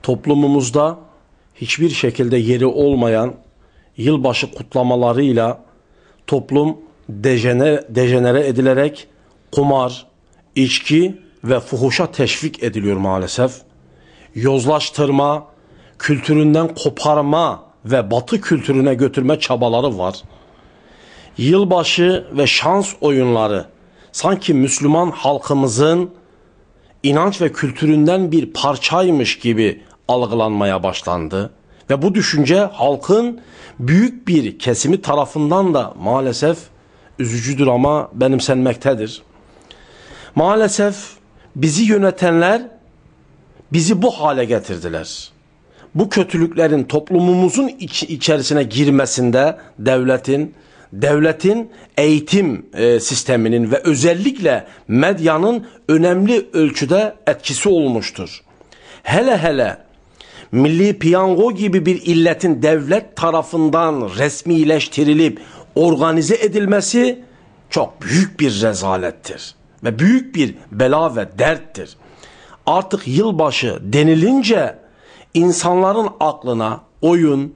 toplumumuzda hiçbir şekilde yeri olmayan yılbaşı kutlamalarıyla toplum dejenere edilerek kumar, içki ve fuhuşa teşvik ediliyor maalesef. Yozlaştırma, kültüründen koparma ve Batı kültürüne götürme çabaları var. Yılbaşı ve şans oyunları sanki Müslüman halkımızın inanç ve kültüründen bir parçaymış gibi algılanmaya başlandı. Ve bu düşünce halkın büyük bir kesimi tarafından da maalesef üzücüdür ama benimsenmektedir. Maalesef bizi yönetenler bizi bu hale getirdiler. Bu kötülüklerin toplumumuzun içerisine girmesinde devletin eğitim sisteminin ve özellikle medyanın önemli ölçüde etkisi olmuştur. Hele milli piyango gibi bir illetin devlet tarafından resmileştirilip organize edilmesi çok büyük bir rezalettir ve büyük bir bela ve derttir. Artık yılbaşı denilince insanların aklına oyun,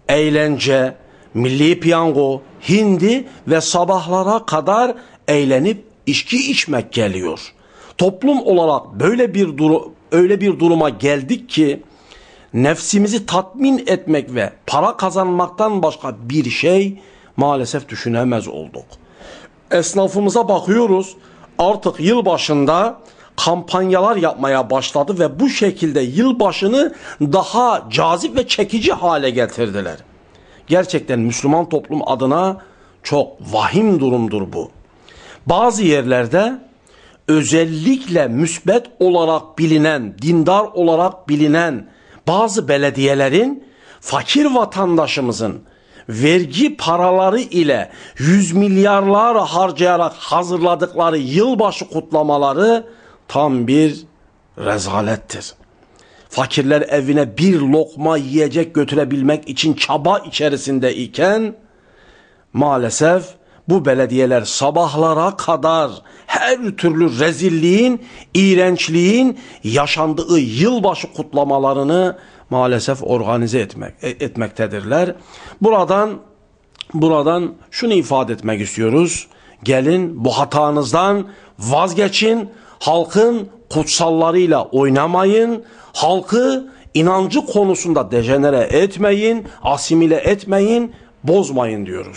eğlence, milli piyango, hindi ve sabahlara kadar eğlenip içki içmek geliyor. Toplum olarak öyle bir duruma geldik ki nefsimizi tatmin etmek ve para kazanmaktan başka bir şey maalesef düşünemez olduk. Esnafımıza bakıyoruz, artık yılbaşında kampanyalar yapmaya başladı ve bu şekilde yılbaşını daha cazip ve çekici hale getirdiler. Gerçekten Müslüman toplum adına çok vahim durumdur bu. Bazı yerlerde özellikle müsbet olarak bilinen, dindar olarak bilinen bazı belediyelerin fakir vatandaşımızın vergi paraları ile 100 milyarlar harcayarak hazırladıkları yılbaşı kutlamaları tam bir rezalettir. Fakirler evine bir lokma yiyecek götürebilmek için çaba içerisinde iken maalesef bu belediyeler sabahlara kadar her türlü rezilliğin, iğrençliğin yaşandığı yılbaşı kutlamalarını maalesef organize etmektedirler. Buradan şunu ifade etmek istiyoruz. Gelin bu hatanızdan vazgeçin. Halkın kutsallarıyla oynamayın. Halkı inancı konusunda dejenere etmeyin, asimile etmeyin, bozmayın diyoruz.